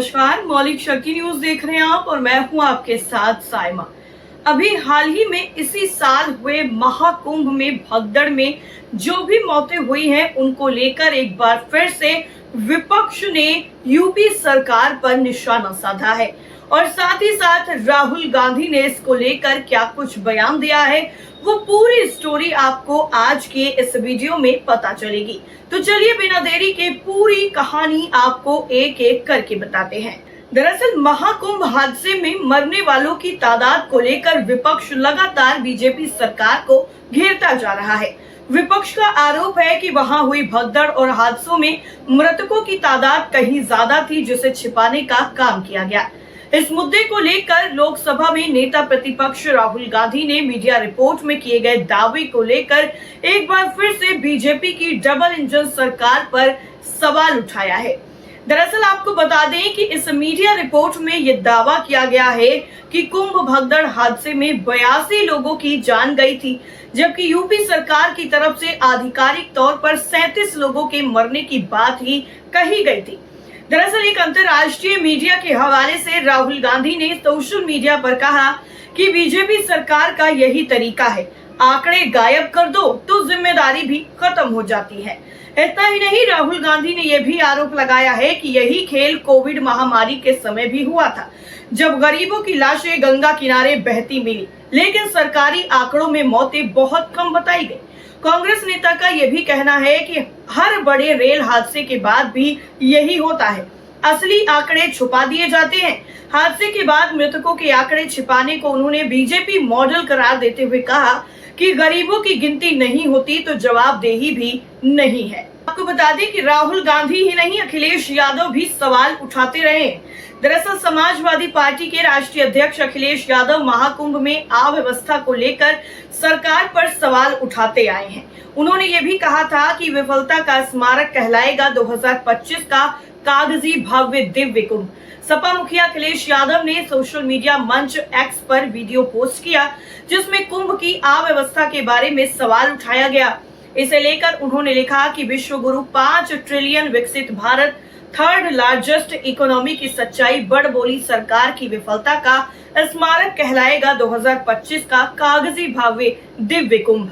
नमस्कार, मौलिक शक्ति न्यूज देख रहे हैं आप और मैं हूं आपके साथ साइमा। अभी हाल ही में इसी साल हुए महाकुंभ में भगदड़ में जो भी मौतें हुई हैं उनको लेकर एक बार फिर से विपक्ष ने यूपी सरकार पर निशाना साधा है और साथ ही साथ राहुल गांधी ने इसको लेकर क्या कुछ बयान दिया है वो पूरी स्टोरी आपको आज के इस वीडियो में पता चलेगी। तो चलिए बिना देरी के पूरी कहानी आपको एक एक करके बताते हैं। दरअसल महाकुंभ हादसे में मरने वालों की तादाद को लेकर विपक्ष लगातार बीजेपी सरकार को घेरता जा रहा है। विपक्ष का आरोप है कि वहां हुई भगदड़ और हादसों में मृतकों की तादाद कहीं ज्यादा थी जिसे छिपाने का काम किया गया। इस मुद्दे को लेकर लोकसभा में नेता प्रतिपक्ष राहुल गांधी ने मीडिया रिपोर्ट में किए गए दावे को लेकर एक बार फिर से बीजेपी की डबल इंजन सरकार पर सवाल उठाया है। दरअसल आपको बता दें कि इस मीडिया रिपोर्ट में यह दावा किया गया है कि कुंभ भगदड़ हादसे में 82 लोगों की जान गई थी, जबकि यूपी सरकार की तरफ से आधिकारिक तौर पर 37 लोगों के मरने की बात ही कही गई थी। दरअसल एक अंतर्राष्ट्रीय मीडिया के हवाले से राहुल गांधी ने सोशल मीडिया पर कहा कि बीजेपी सरकार का यही तरीका है, आंकड़े गायब कर दो तो जिम्मेदारी भी खत्म हो जाती है। इतना ही नहीं, राहुल गांधी ने यह भी आरोप लगाया है कि यही खेल कोविड महामारी के समय भी हुआ था, जब गरीबों की लाशें गंगा किनारे बहती मिली, लेकिन सरकारी आंकड़ों में मौतें बहुत कम बताई गई। कांग्रेस नेता का यह भी कहना है कि हर बड़े रेल हादसे के बाद भी यही होता है, असली आंकड़े छुपा दिए जाते हैं। हादसे के बाद मृतकों के आंकड़े छिपाने को उन्होंने बीजेपी मॉडल करार देते हुए कहा कि गरीबों की गिनती नहीं होती तो जवाबदेही भी नहीं है। आपको बता दें कि राहुल गांधी ही नहीं, अखिलेश यादव भी सवाल उठाते रहे। दरअसल समाजवादी पार्टी के राष्ट्रीय अध्यक्ष अखिलेश यादव महाकुंभ में अव्यवस्था को लेकर सरकार पर सवाल उठाते आए हैं। उन्होंने ये भी कहा था कि विफलता का स्मारक कहलाएगा 2025 का कागजी भव्य दिव्य कुंभ। सपा मुखिया अखिलेश यादव ने सोशल मीडिया मंच एक्स पर वीडियो पोस्ट किया जिसमें कुंभ की अव्यवस्था के बारे में सवाल उठाया गया। इसे लेकर उन्होंने लिखा कि विश्व गुरु 5 ट्रिलियन विकसित भारत, थर्ड लार्जेस्ट इकोनॉमी की सच्चाई बड़ बोली सरकार की विफलता का स्मारक कहलाएगा 2025 का कागजी भव्य दिव्य कुंभ।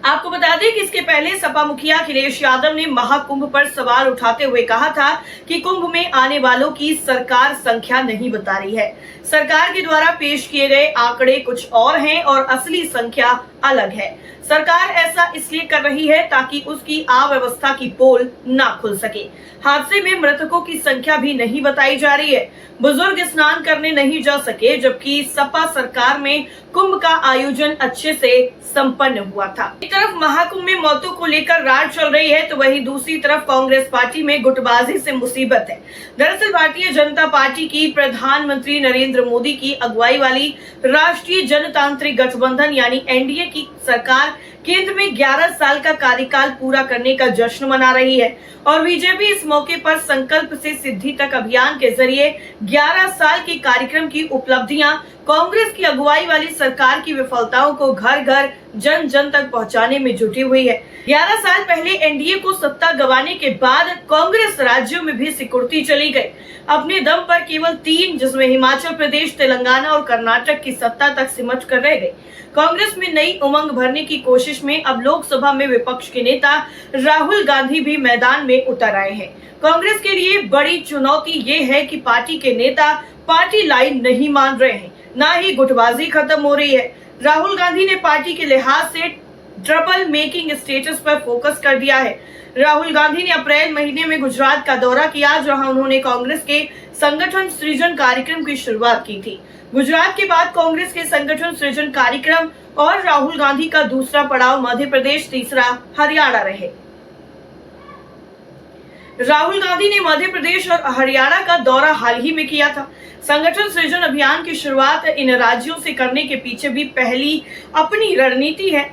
आपको बता दें कि इसके पहले सपा मुखिया अखिलेश यादव ने महाकुंभ पर सवाल उठाते हुए कहा था कि कुंभ में आने वालों की सरकार संख्या नहीं बता रही है। सरकार के द्वारा पेश किए गए आंकड़े कुछ और हैं और असली संख्या अलग है। सरकार ऐसा इसलिए कर रही है ताकि उसकी अव्यवस्था की पोल ना खुल सके। हादसे में मृतकों की संख्या भी नहीं बताई जा रही है। बुजुर्ग स्नान करने नहीं जा सके, जबकि सपा सरकार में कुंभ का आयोजन अच्छे से संपन्न हुआ था। एक तरफ महाकुंभ में मौतों को लेकर रार चल रही है तो वहीं दूसरी तरफ कांग्रेस पार्टी में गुटबाजी से मुसीबत है। दरअसल भारतीय जनता पार्टी की प्रधानमंत्री नरेंद्र मोदी की अगुवाई वाली राष्ट्रीय जनतांत्रिक गठबंधन यानी एनडीए की सरकार केंद्र में 11 साल का कार्यकाल पूरा करने का जश्न मना रही है और बीजेपी इस मौके पर संकल्प से सिद्धि तक अभियान के जरिए 11 साल के कार्यक्रम की उपलब्धियां, कांग्रेस की अगुवाई वाली सरकार की विफलताओं को घर घर जन जन तक पहुंचाने में जुटी हुई है। 11 साल पहले एनडीए को सत्ता गंवाने के बाद कांग्रेस राज्यों में भी सिकुड़ती चली गई। अपने दम पर केवल 3 जिसमें हिमाचल प्रदेश, तेलंगाना और कर्नाटक की सत्ता तक सिमट कर रह गई। कांग्रेस में नई उमंग भरने की कोशिश में अब लोकसभा में विपक्ष के नेता राहुल गांधी भी मैदान में उतर आए हैं। कांग्रेस के लिए बड़ी चुनौती ये है कि पार्टी के नेता पार्टी लाइन नहीं मान रहे हैं, ना ही गुटबाजी खत्म हो रही है। राहुल गांधी ने पार्टी के लिहाज से ट्रबल मेकिंग स्टेटस पर फोकस कर दिया है। राहुल गांधी ने अप्रैल महीने में गुजरात का दौरा किया, जहां उन्होंने कांग्रेस के संगठन सृजन कार्यक्रम की शुरुआत की थी। गुजरात के बाद कांग्रेस के संगठन सृजन कार्यक्रम और राहुल गांधी का दूसरा पड़ाव मध्य प्रदेश, तीसरा हरियाणा रहे। राहुल गांधी ने मध्य प्रदेश और हरियाणा का दौरा हाल ही में किया था। संगठन सृजन अभियान की शुरुआत इन राज्यों से करने के पीछे भी पहली अपनी रणनीति है।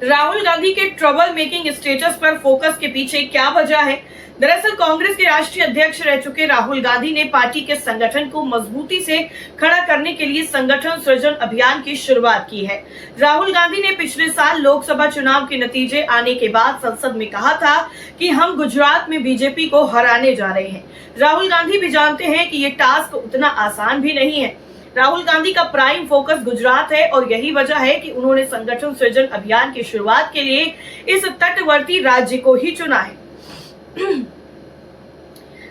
राहुल गांधी के ट्रबल मेकिंग स्टेटस पर फोकस के पीछे क्या वजह है? दरअसल कांग्रेस के राष्ट्रीय अध्यक्ष रह चुके राहुल गांधी ने पार्टी के संगठन को मजबूती से खड़ा करने के लिए संगठन सृजन अभियान की शुरुआत की है। राहुल गांधी ने पिछले साल लोकसभा चुनाव के नतीजे आने के बाद संसद में कहा था कि हम गुजरात में बीजेपी को हराने जा रहे हैं। राहुल गांधी भी जानते हैं कि ये टास्क उतना आसान भी नहीं है। राहुल गांधी का प्राइम फोकस गुजरात है और यही वजह है कि उन्होंने संगठन सृजन अभियान की शुरुआत के लिए इस तटवर्ती राज्य को ही चुना है।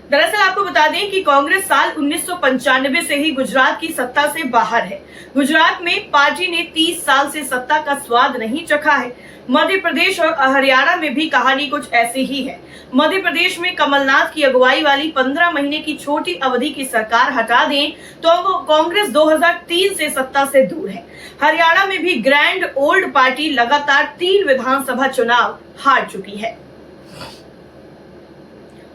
दरअसल आपको बता दें कि कांग्रेस साल 1995 से ही गुजरात की सत्ता से बाहर है। गुजरात में पार्टी ने 30 साल से सत्ता का स्वाद नहीं चखा है। मध्य प्रदेश और हरियाणा में भी कहानी कुछ ऐसी ही है। मध्य प्रदेश में कमलनाथ की अगुवाई वाली 15 महीने की छोटी अवधि की सरकार हटा दें तो कांग्रेस 2003 से सत्ता से दूर है। हरियाणा में भी ग्रैंड ओल्ड पार्टी लगातार 3 विधानसभा चुनाव हार चुकी है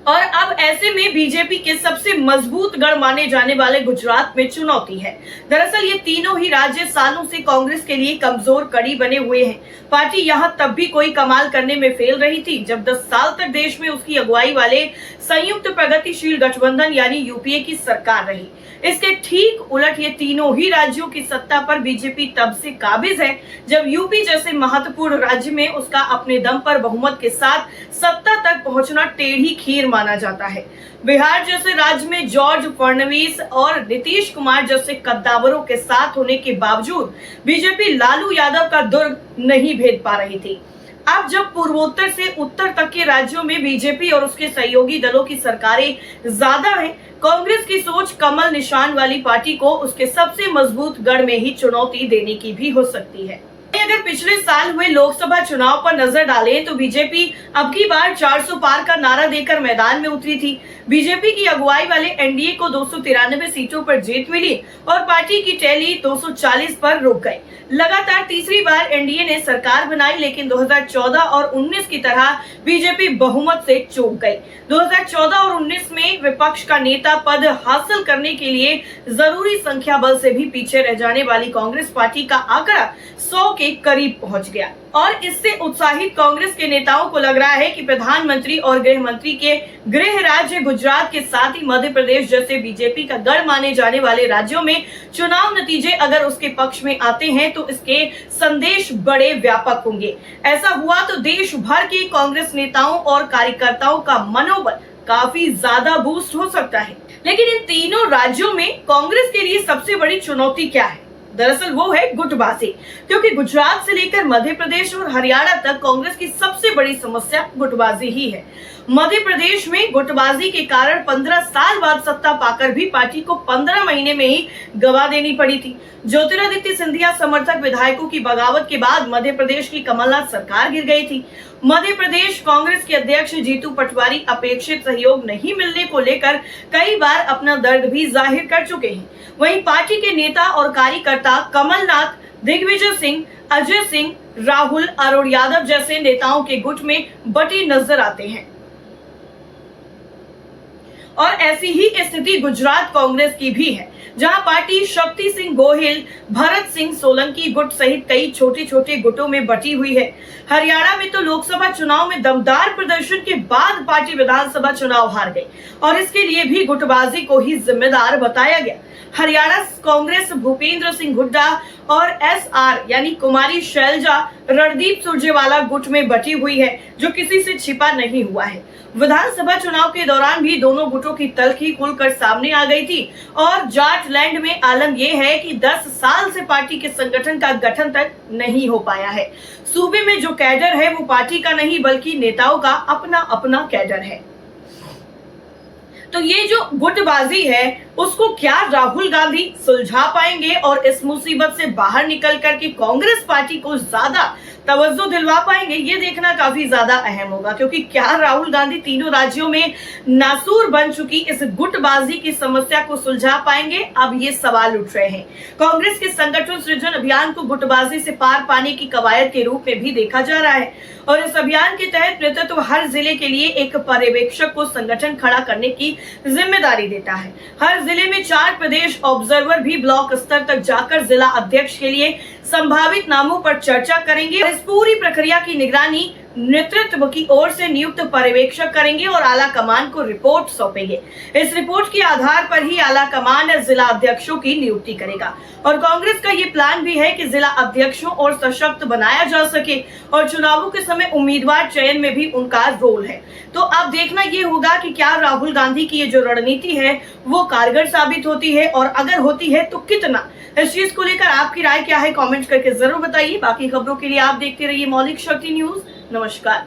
और अब ऐसे में बीजेपी के सबसे मजबूत गढ़ माने जाने वाले गुजरात में चुनौती है। दरअसल ये तीनों ही राज्य सालों से कांग्रेस के लिए कमजोर कड़ी बने हुए हैं। पार्टी यहां तब भी कोई कमाल करने में फेल रही थी जब 10 साल तक देश में उसकी अगुवाई वाले संयुक्त प्रगतिशील गठबंधन यानी यूपीए की सरकार रही। इसके ठीक उलट ये तीनों ही राज्यों की सत्ता पर बीजेपी तब से काबिज है जब यूपी जैसे महत्वपूर्ण राज्य में उसका अपने दम पर बहुमत के साथ सत्ता तक पहुंचना टेढ़ी खीर माना जाता है। बिहार जैसे राज्य में जॉर्ज फडणवीस और नीतीश कुमार जैसे कद्दावरों के साथ होने के बावजूद बीजेपी लालू यादव का दुर्ग नहीं भेद पा रही थी। अब जब पूर्वोत्तर से उत्तर तक के राज्यों में बीजेपी और उसके सहयोगी दलों की सरकारें ज्यादा हैं, कांग्रेस की सोच कमल निशान वाली पार्टी को उसके सबसे मजबूत गढ़ में ही चुनौती देने की भी हो सकती है। अगर पिछले साल हुए लोकसभा चुनाव पर नजर डालें तो बीजेपी अब की बार 400 पार का नारा देकर मैदान में उतरी थी। बीजेपी की अगुवाई वाले एनडीए को 293 सीटों पर जीत मिली और पार्टी की टैली 240 पर रुक गई। लगातार तीसरी बार एनडीए ने सरकार बनाई, लेकिन 2014 और 19 की तरह बीजेपी बहुमत से चूक गई। 2014 और 19 में विपक्ष का नेता पद हासिल करने के लिए जरूरी संख्या बल से भी पीछे रह जाने वाली कांग्रेस पार्टी का आंकड़ा 100 के करीब पहुंच गया और इससे उत्साहित कांग्रेस के नेताओं को लग रहा है कि प्रधानमंत्री और गृह मंत्री के गृह राज्य गुजरात के साथ ही मध्य प्रदेश जैसे बीजेपी का गढ़ माने जाने वाले राज्यों में चुनाव नतीजे अगर उसके पक्ष में आते हैं तो इसके संदेश बड़े व्यापक होंगे। ऐसा हुआ तो देश भर के कांग्रेस नेताओं और कार्यकर्ताओं का मनोबल काफी ज्यादा बूस्ट हो सकता है। लेकिन इन तीनों राज्यों में कांग्रेस के लिए सबसे बड़ी चुनौती क्या है? दरअसल वो है गुटबाजी, क्योंकि गुजरात से लेकर मध्य प्रदेश और हरियाणा तक कांग्रेस की सबसे बड़ी समस्या गुटबाजी ही है। मध्य प्रदेश में गुटबाजी के कारण 15 साल बाद सत्ता पाकर भी पार्टी को 15 महीने में ही गवा देनी पड़ी थी। ज्योतिरादित्य सिंधिया समर्थक विधायकों की बगावत के बाद मध्य प्रदेश की कमलनाथ सरकार गिर गई थी। मध्य प्रदेश कांग्रेस के अध्यक्ष जीतू पटवारी अपेक्षित सहयोग नहीं मिलने को लेकर कई बार अपना दर्द भी जाहिर कर चुके हैं। वहीं पार्टी के नेता और कार्यकर्ता कमलनाथ, दिग्विजय सिंह, अजय सिंह, राहुल, अरुण यादव जैसे नेताओं के गुट में बटे नजर आते हैं और ऐसी ही स्थिति गुजरात कांग्रेस की भी है, जहां पार्टी शक्ति सिंह गोहिल, भरत सिंह सोलंकी गुट सहित कई छोटे छोटे गुटों में बटी हुई है। हरियाणा में तो लोकसभा चुनाव में दमदार प्रदर्शन के बाद पार्टी विधानसभा चुनाव हार गई और इसके लिए भी गुटबाजी को ही जिम्मेदार बताया गया। हरियाणा कांग्रेस भूपेंद्र सिंह हुड्डा और एसआर यानी कुमारी शैलजा रणदीप सुरजेवाला गुट में बटी हुई है, जो किसी से छिपा नहीं हुआ है। विधानसभा चुनाव के दौरान भी दोनों गुटों की तल्खी खुलकर सामने आ गई थी और जाटलैंड में आलम यह है कि 10 साल से पार्टी के संगठन का गठन तक नहीं हो पाया है। सूबे में जो कैडर है वो पार्टी का नहीं बल्कि नेताओं का अपना अपना कैडर है। तो ये जो गुटबाजी है उसको क्या राहुल गांधी सुलझा पाएंगे और इस मुसीबत से बाहर निकल करके कांग्रेस पार्टी को ज्यादा तवज्जो दिलवा पाएंगे, ये देखना काफी ज्यादा अहम होगा। क्योंकि क्या राहुल गांधी तीनों राज्यों में नासूर बन चुकी इस गुटबाजी की समस्या को सुलझा पाएंगे? अब ये सवाल उठ रहे हैं। कांग्रेस के संगठन सृजन अभियान को गुटबाजी से पार पाने की कवायद के रूप में भी देखा जा रहा है और इस अभियान के तहत नेतृत्व हर जिले के लिए एक पर्यवेक्षक को संगठन खड़ा करने की जिम्मेदारी देता है। हर जिले में 4 प्रदेश ऑब्जर्वर भी ब्लॉक स्तर तक जाकर जिला अध्यक्ष के लिए संभावित नामों पर चर्चा करेंगे। इस पूरी प्रक्रिया की निगरानी नेतृत्व की ओर से नियुक्त पर्यवेक्षक करेंगे और आला कमान को रिपोर्ट सौंपेंगे। इस रिपोर्ट के आधार पर ही आला कमान जिला अध्यक्षों की नियुक्ति करेगा और कांग्रेस का ये प्लान भी है कि जिला अध्यक्षों और सशक्त बनाया जा सके और चुनावों के समय उम्मीदवार चयन में भी उनका रोल है। तो अब देखना ये होगा कि क्या राहुल गांधी की ये जो रणनीति है वो कारगर साबित होती है और अगर होती है तो कितना। इस चीज को लेकर आपकी राय क्या है, कमेंट करके जरूर बताइए। बाकी खबरों के लिए आप देखते रहिए मौलिक शक्ति न्यूज। नमस्कार।